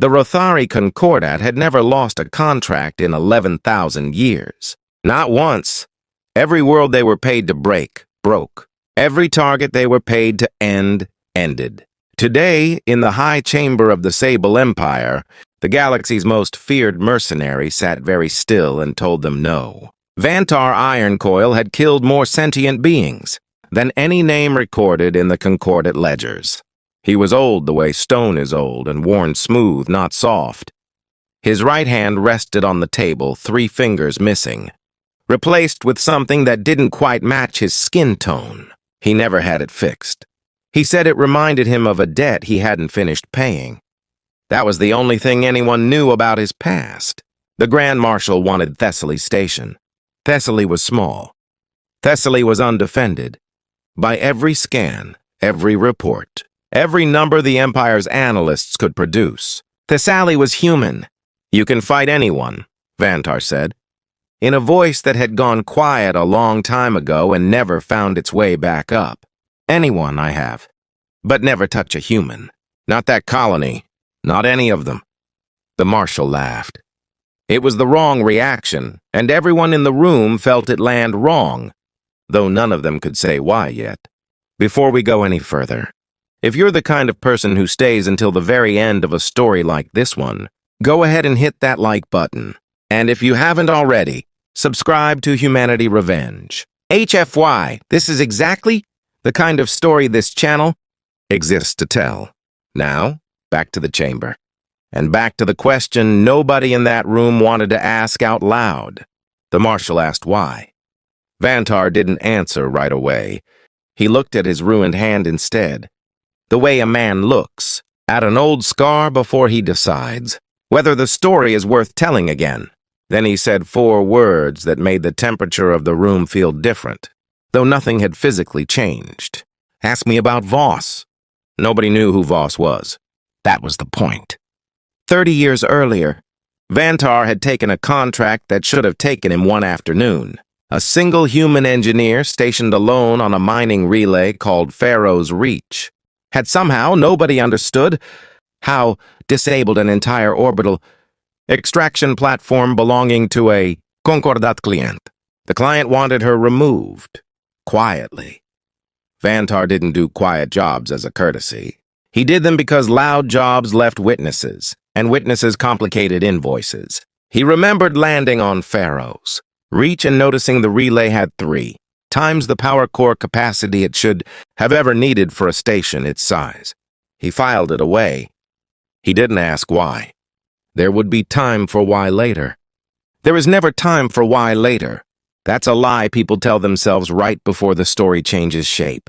The Rothari Concordat had never lost a contract in 11,000 years. Not once. Every world they were paid to break, broke. Every target they were paid to end, ended. Today, in the high chamber of the Sable Empire, the galaxy's most feared mercenary sat very still and told them no. Vantar Iron-Coil had killed more sentient beings than any name recorded in the Concordat ledgers. He was old the way stone is old and worn smooth, not soft. His right hand rested on the table, 3 fingers missing, replaced with something that didn't quite match his skin tone. He never had it fixed. He said it reminded him of a debt he hadn't finished paying. That was the only thing anyone knew about his past. The Grand Marshal wanted Thessaly Station. Thessaly was small. Thessaly was undefended. By every scan, every report, every number the Empire's analysts could produce, Thessaly was human. You can fight anyone, Vantar said, in a voice that had gone quiet a long time ago and never found its way back up. Anyone, I have. But never touch a human. Not that colony. Not any of them. The Marshal laughed. It was the wrong reaction, and everyone in the room felt it land wrong, though none of them could say why yet. Before we go any further, if you're the kind of person who stays until the very end of a story like this one, go ahead and hit that like button. And if you haven't already, subscribe to Humanity Revenge. HFY, this is exactly the kind of story this channel exists to tell. Now, back to the chamber. And back to the question nobody in that room wanted to ask out loud. The Marshal asked why. Vantar didn't answer right away. He looked at his ruined hand instead. The way a man looks at an old scar before he decides whether the story is worth telling again. Then he said 4 words that made the temperature of the room feel different, though nothing had physically changed. Ask me about Voss. Nobody knew who Voss was. That was the point. 30 years earlier, Vantar had taken a contract that should have taken him one afternoon. A single human engineer stationed alone on a mining relay called Pharaoh's Reach had somehow, nobody understood, how disabled an entire orbital extraction platform belonging to a Concordat client. The client wanted her removed, quietly. Vantar didn't do quiet jobs as a courtesy. He did them because loud jobs left witnesses, and witnesses complicated invoices. He remembered landing on Pharaoh's Reach and noticing the relay had 3 times the power core capacity it should have ever needed for a station its size. He filed it away. He didn't ask why. There would be time for why later. There is never time for why later. That's a lie people tell themselves right before the story changes shape.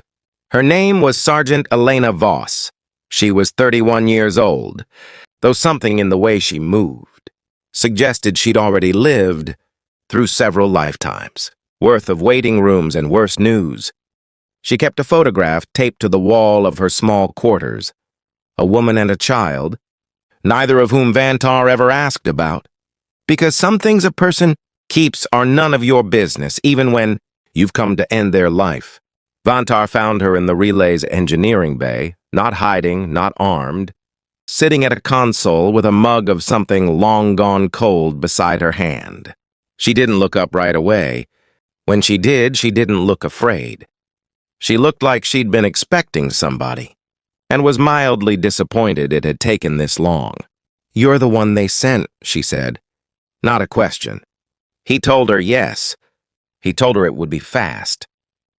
Her name was Sergeant Elena Voss. She was 31 years old, though something in the way she moved suggested she'd already lived through several lifetimes, worth of waiting rooms and worse news. She kept a photograph taped to the wall of her small quarters, a woman and a child, neither of whom Vantar ever asked about, because some things a person keeps are none of your business, even when you've come to end their life. Vantar found her in the relay's engineering bay, not hiding, not armed, sitting at a console with a mug of something long gone cold beside her hand. She didn't look up right away. When she did, she didn't look afraid. She looked like she'd been expecting somebody, and was mildly disappointed it had taken this long. "You're the one they sent," she said. Not a question. He told her yes. He told her it would be fast.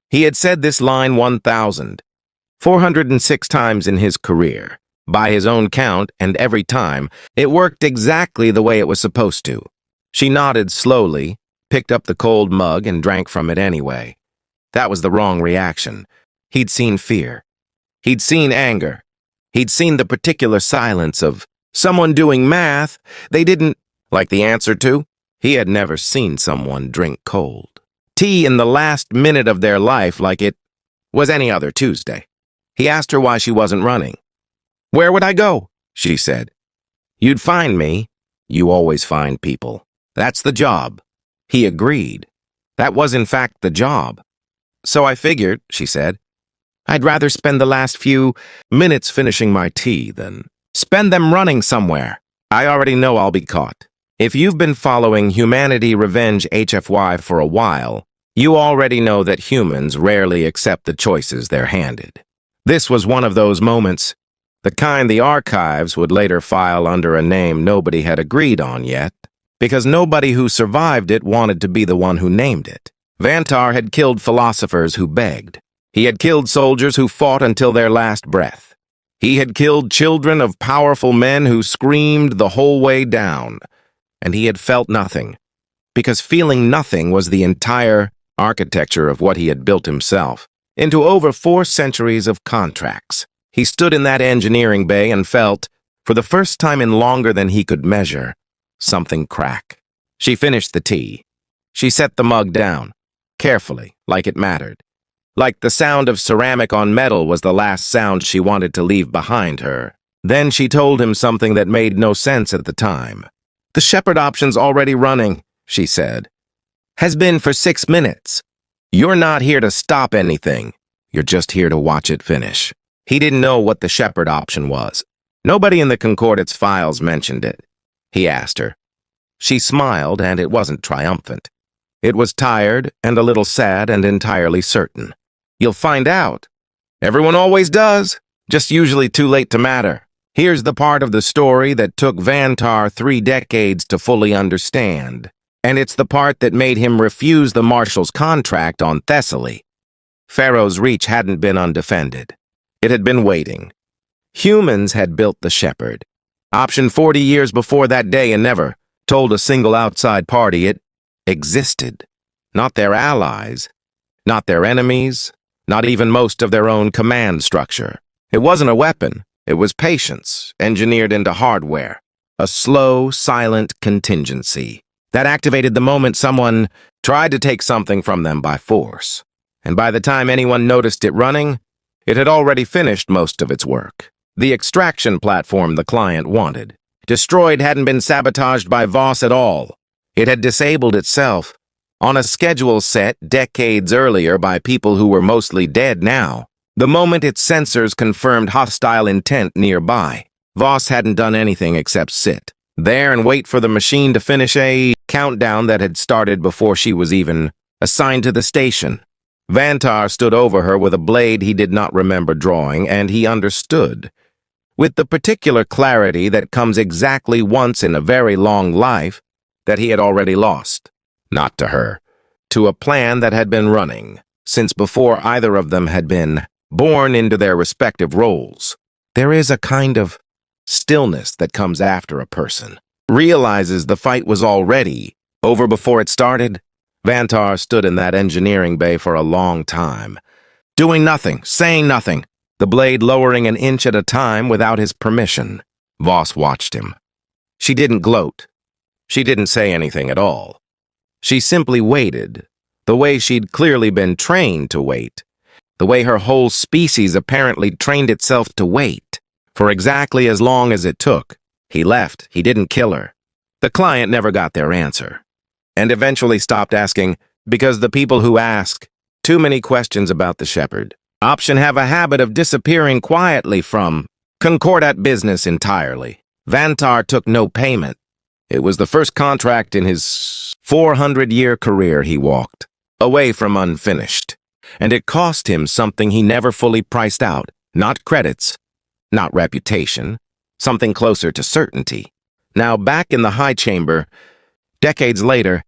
He had said this line 1,406 times in his career. By his own count, and every time, it worked exactly the way it was supposed to. She nodded slowly, picked up the cold mug, and drank from it anyway. That was the wrong reaction. He'd seen fear. He'd seen anger. He'd seen the particular silence of someone doing math they didn't like the answer to. He had never seen someone drink cold tea in the last minute of their life like it was any other Tuesday. He asked her why she wasn't running. "Where would I go?" she said. "You'd find me. You always find people. That's the job." He agreed. That was in fact the job. "So I figured," she said, "I'd rather spend the last few minutes finishing my tea than spend them running somewhere." I already know I'll be caught. If you've been following Humanity Revenge HFY for a while, you already know that humans rarely accept the choices they're handed. This was one of those moments, the kind the archives would later file under a name nobody had agreed on yet, because nobody who survived it wanted to be the one who named it. Vantar had killed philosophers who begged. He had killed soldiers who fought until their last breath. He had killed children of powerful men who screamed the whole way down. And he had felt nothing, because feeling nothing was the entire architecture of what he had built himself, into over 4 centuries of contracts. He stood in that engineering bay and felt, for the first time in longer than he could measure, something crack. She finished the tea. She set the mug down, carefully, like it mattered. Like the sound of ceramic on metal was the last sound she wanted to leave behind her. Then she told him something that made no sense at the time. "The Shepherd option's already running," she said. "Has been for 6 minutes. You're not here to stop anything. You're just here to watch it finish." He didn't know what the Shepherd option was. Nobody in the Concordat's files mentioned it. He asked her. She smiled, and it wasn't triumphant. It was tired and a little sad and entirely certain. "You'll find out. Everyone always does, just usually too late to matter." Here's the part of the story that took Vantar 3 decades to fully understand, and it's the part that made him refuse the Marshal's contract on Thessaly. Pharaoh's Reach hadn't been undefended. It had been waiting. Humans had built the Shepherd. Option 40 years before that day and never told a single outside party it existed. Not their allies, not their enemies, not even most of their own command structure. It wasn't a weapon. It was patience, engineered into hardware. A slow, silent contingency that activated the moment someone tried to take something from them by force. And by the time anyone noticed it running, it had already finished most of its work. The extraction platform the client wanted. Destroyed hadn't been sabotaged by Voss at all. It had disabled itself, on a schedule set decades earlier by people who were mostly dead now. The moment its sensors confirmed hostile intent nearby, Voss hadn't done anything except sit there and wait for the machine to finish a countdown that had started before she was even assigned to the station. Vantar stood over her with a blade he did not remember drawing, and he understood, with the particular clarity that comes exactly once in a very long life, that he had already lost. Not to her, to a plan that had been running since before either of them had been born into their respective roles. There is a kind of stillness that comes after a person realizes the fight was already over before it started. Vantar stood in that engineering bay for a long time, doing nothing, saying nothing, the blade lowering an inch at a time without his permission. Voss watched him. She didn't gloat. She didn't say anything at all. She simply waited, the way she'd clearly been trained to wait. The way her whole species apparently trained itself to wait, for exactly as long as it took. He left. He didn't kill her. The client never got their answer, and eventually stopped asking, because the people who ask too many questions about the Shepherd option have a habit of disappearing quietly from Concordat business entirely. Vantar took no payment. It was the first contract in his 400-year career he walked away from unfinished. And it cost him something he never fully priced out. Not credits, not reputation, something closer to certainty. Now, back in the high chamber, decades later,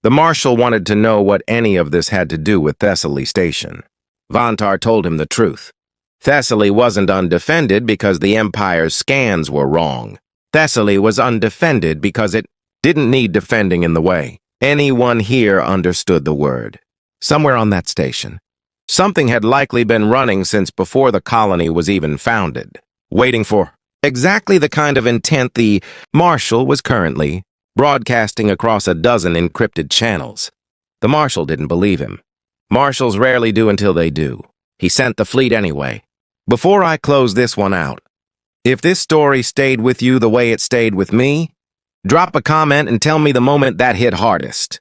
the Marshal wanted to know what any of this had to do with Thessaly Station. Vantar told him the truth. Thessaly wasn't undefended because the Empire's scans were wrong. Thessaly was undefended because it didn't need defending in the way anyone here understood the word. Somewhere on that station, something had likely been running since before the colony was even founded, waiting for exactly the kind of intent the Marshal was currently broadcasting across a dozen encrypted channels. The Marshal didn't believe him. Marshals rarely do until they do. He sent the fleet anyway. Before I close this one out, if this story stayed with you the way it stayed with me, drop a comment and tell me the moment that hit hardest.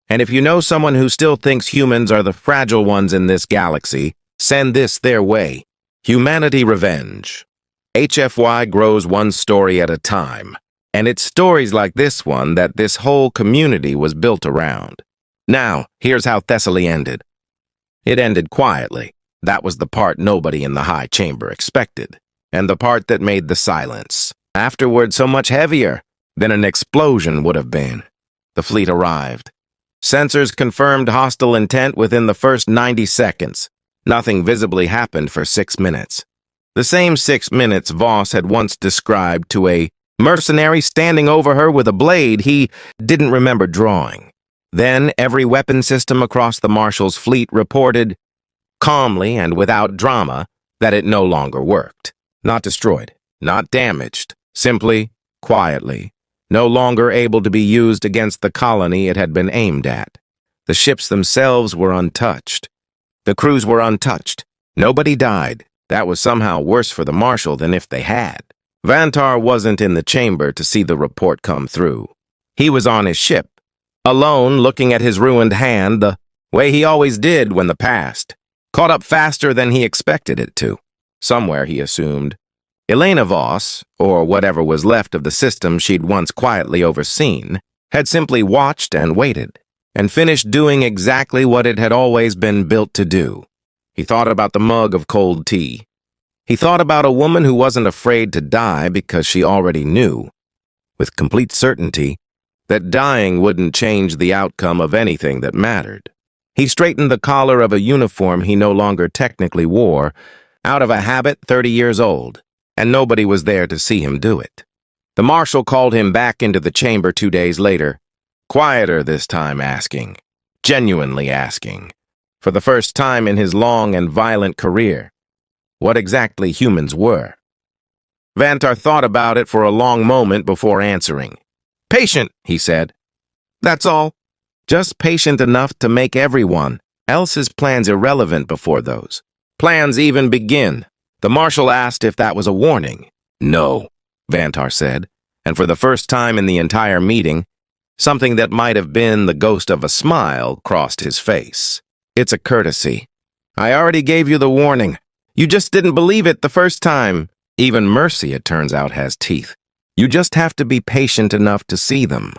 And if you know someone who still thinks humans are the fragile ones in this galaxy, send this their way. Humanity Revenge. HFY grows one story at a time, and it's stories like this one that this whole community was built around. Now, here's how Thessaly ended. It ended quietly. That was the part nobody in the high chamber expected, and the part that made the silence afterward so much heavier than an explosion would have been. The fleet arrived. Sensors confirmed hostile intent within the first 90 seconds. Nothing visibly happened for 6 minutes. The same 6 minutes Voss had once described to a mercenary standing over her with a blade he didn't remember drawing. Then every weapon system across the Marshal's fleet reported, calmly and without drama, that it no longer worked. Not destroyed, not damaged, simply, quietly, no longer able to be used against the colony it had been aimed at. The ships themselves were untouched. The crews were untouched. Nobody died. That was somehow worse for the Marshal than if they had. Vantar wasn't in the chamber to see the report come through. He was on his ship, alone looking at his ruined hand the way he always did when the past caught up faster than he expected it to. Somewhere, he assumed. Elena Voss, or whatever was left of the system she'd once quietly overseen, had simply watched and waited, and finished doing exactly what it had always been built to do. He thought about the mug of cold tea. He thought about a woman who wasn't afraid to die because she already knew, with complete certainty, that dying wouldn't change the outcome of anything that mattered. He straightened the collar of a uniform he no longer technically wore, out of a habit 30 years old, and nobody was there to see him do it. The Marshal called him back into the chamber 2 days later, quieter this time, asking, genuinely asking, for the first time in his long and violent career, what exactly humans were. Vantar thought about it for a long moment before answering. Patient, he said. That's all. Just patient enough to make everyone else's plans irrelevant before those plans even begin. The Marshal asked if that was a warning. No, Vantar said, and for the first time in the entire meeting, something that might have been the ghost of a smile crossed his face. It's a courtesy. I already gave you the warning. You just didn't believe it the first time. Even mercy, it turns out, has teeth. You just have to be patient enough to see them.